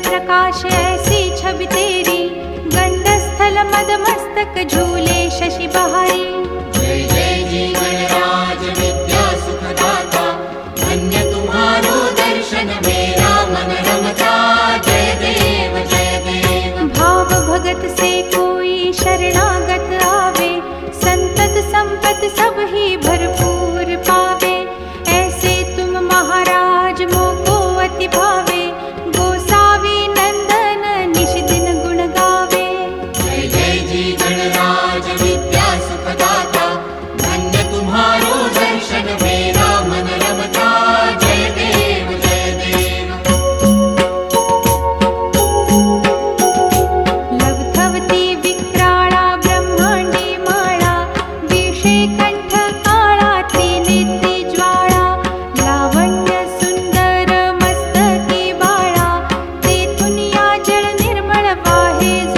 प्रकाश ऐसी छवि तेरी, गंडस्थल मद मस्तक झूले शशि बहारी। जय जय जी गणराज विद्या सुखदाता, धन्य तुम्हारो दर्शन में